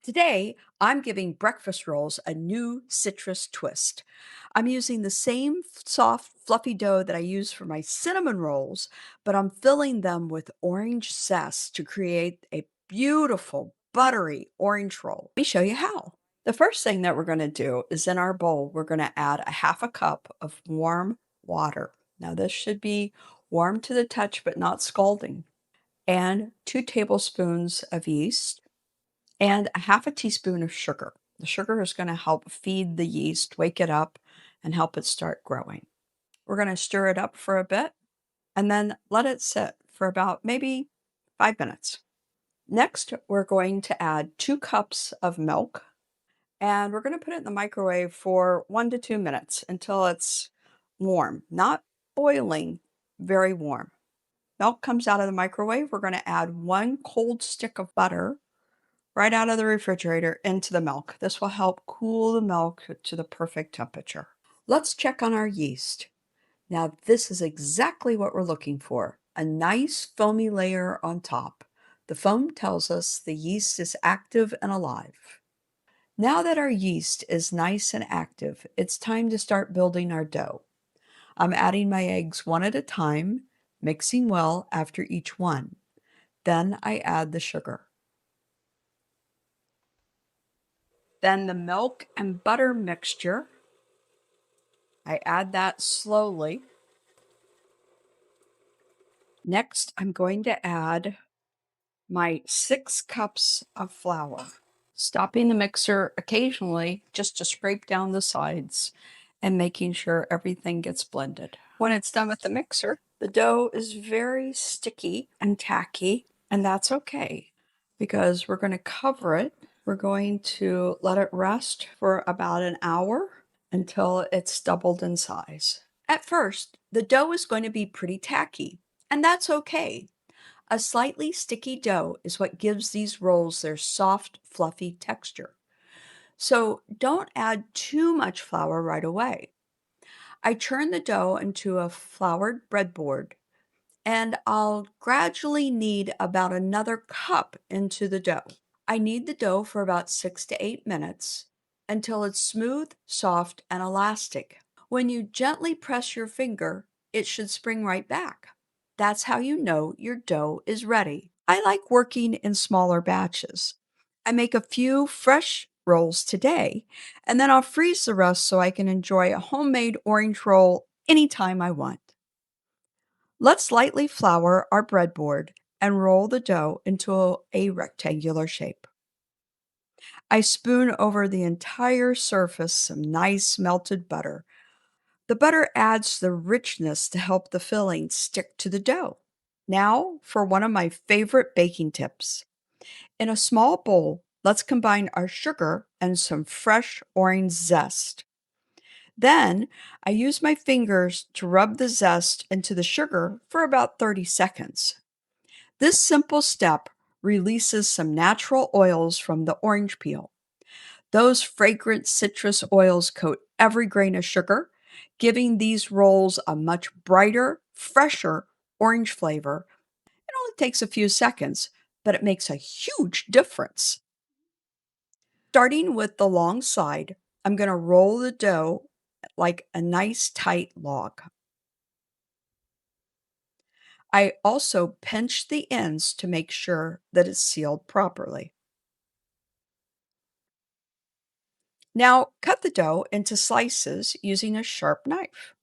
Today, I'm giving breakfast rolls a new citrus twist. I'm using the same soft, fluffy dough that I use for my cinnamon rolls, but I'm filling them with orange zest to create a beautiful, buttery orange roll. Let me show you how. The first thing that we're going to do is in our bowl, we're going to add a half a cup of warm water. Now, this should be warm to the touch, but not scalding, and 2 tablespoons of yeast and a half a teaspoon of sugar. The sugar is going to help feed the yeast, wake it up, and help it start growing. We're going to stir it up for a bit and then let it sit for about maybe 5 minutes. Next, we're going to add 2 cups of milk and we're going to put it in the microwave for 1 to 2 minutes until it's warm, not boiling, very warm. Milk comes out of the microwave. We're going to add 1 cold stick of butter right out of the refrigerator into the milk. This will help cool the milk to the perfect temperature. Let's check on our yeast. Now, this is exactly what we're looking for, a nice foamy layer on top. The foam tells us the yeast is active and alive. Now that our yeast is nice and active, it's time to start building our dough. I'm adding my eggs one at a time, mixing well after each one. Then I add the sugar. Then the milk and butter mixture, I add that slowly. Next, I'm going to add my 6 cups of flour, stopping the mixer occasionally just to scrape down the sides and making sure everything gets blended. When it's done with the mixer, the dough is very sticky and tacky, and that's okay because we're going to cover it. We're going to let it rest for about an hour until it's doubled in size. At first, the dough is going to be pretty tacky, and that's okay. A slightly sticky dough is what gives these rolls their soft, fluffy texture. So don't add too much flour right away. I churn the dough into a floured breadboard and I'll gradually knead about another cup into the dough. I knead the dough for about 6 to 8 minutes until it's smooth, soft, and elastic. When you gently press your finger, it should spring right back. That's how you know your dough is ready. I like working in smaller batches. I make a few fresh rolls today, and then I'll freeze the rest so I can enjoy a homemade orange roll anytime I want. Let's lightly flour our breadboard and roll the dough into a rectangular shape. I spoon over the entire surface some nice melted butter. The butter adds the richness to help the filling stick to the dough. Now for one of my favorite baking tips. In a small bowl, let's combine our sugar and some fresh orange zest. Then I use my fingers to rub the zest into the sugar for about 30 seconds. This simple step releases some natural oils from the orange peel. Those fragrant citrus oils coat every grain of sugar, giving these rolls a much brighter, fresher orange flavor. It only takes a few seconds, but it makes a huge difference. Starting with the long side, I'm going to roll the dough like a nice tight log. I also pinch the ends to make sure that it's sealed properly. Now cut the dough into slices using a sharp knife.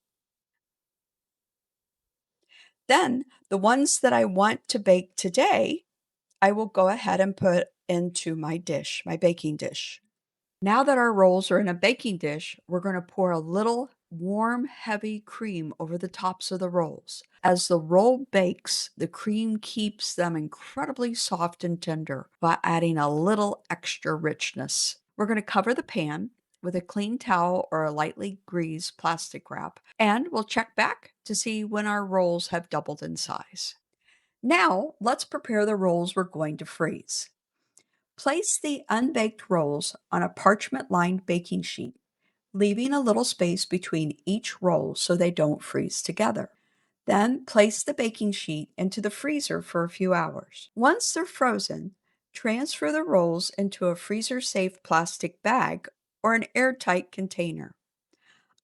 Then the ones that I want to bake today, I will go ahead and put into my dish, my baking dish. Now that our rolls are in a baking dish, we're going to pour a little warm, heavy cream over the tops of the rolls. As the roll bakes, the cream keeps them incredibly soft and tender by adding a little extra richness. We're going to cover the pan with a clean towel or a lightly greased plastic wrap, and we'll check back to see when our rolls have doubled in size. Now, let's prepare the rolls we're going to freeze. Place the unbaked rolls on a parchment-lined baking sheet, leaving a little space between each roll so they don't freeze together. Then place the baking sheet into the freezer for a few hours. Once they're frozen, Transfer the rolls into a freezer-safe plastic bag or an airtight container.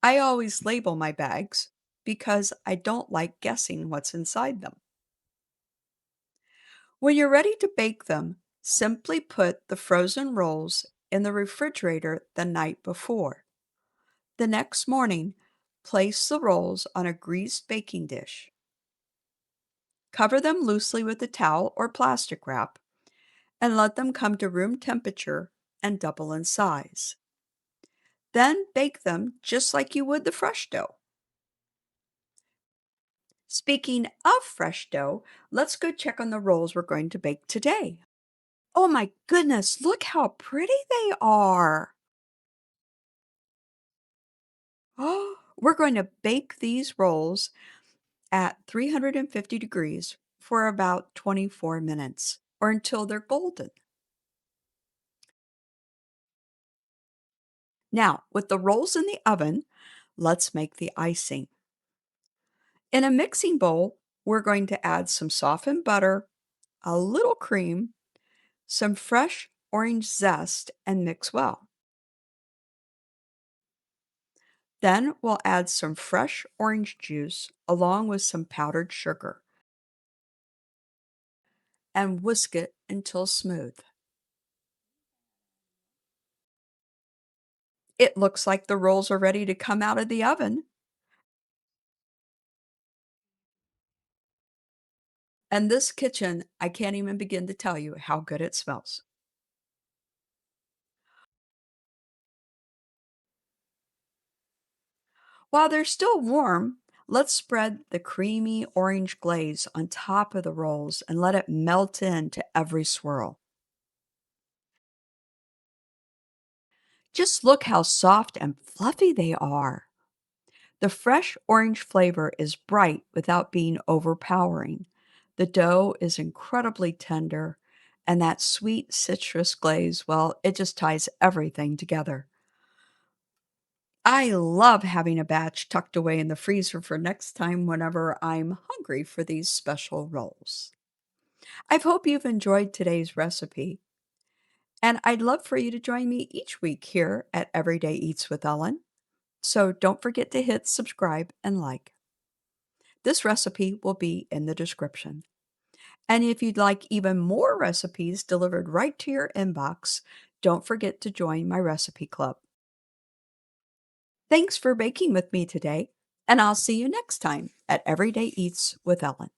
I always label my bags because I don't like guessing what's inside them. When you're ready to bake them, simply put the frozen rolls in the refrigerator the night before. The next morning, place the rolls on a greased baking dish. Cover them loosely with a towel or plastic wrap and let them come to room temperature and double in size. Then bake them just like you would the fresh dough. Speaking of fresh dough, let's go check on the rolls we're going to bake today. Oh my goodness, look how pretty they are. Oh, we're going to bake these rolls at 350 degrees for about 24 minutes or until they're golden. Now, with the rolls in the oven, let's make the icing. In a mixing bowl, we're going to add some softened butter, a little cream, some fresh orange zest, and mix well. Then we'll add some fresh orange juice along with some powdered sugar and whisk it until smooth. It looks like the rolls are ready to come out of the oven. And this kitchen, I can't even begin to tell you how good it smells. While they're still warm, let's spread the creamy orange glaze on top of the rolls and let it melt into every swirl. Just look how soft and fluffy they are. The fresh orange flavor is bright without being overpowering. The dough is incredibly tender, and that sweet citrus glaze, well, it just ties everything together. I love having a batch tucked away in the freezer for next time whenever I'm hungry for these special rolls. I hope you've enjoyed today's recipe, and I'd love for you to join me each week here at Everyday Eats with Ellen. So don't forget to hit subscribe and like. This recipe will be in the description. And if you'd like even more recipes delivered right to your inbox, don't forget to join my recipe club. Thanks for baking with me today, and I'll see you next time at Everyday Eats with Ellen.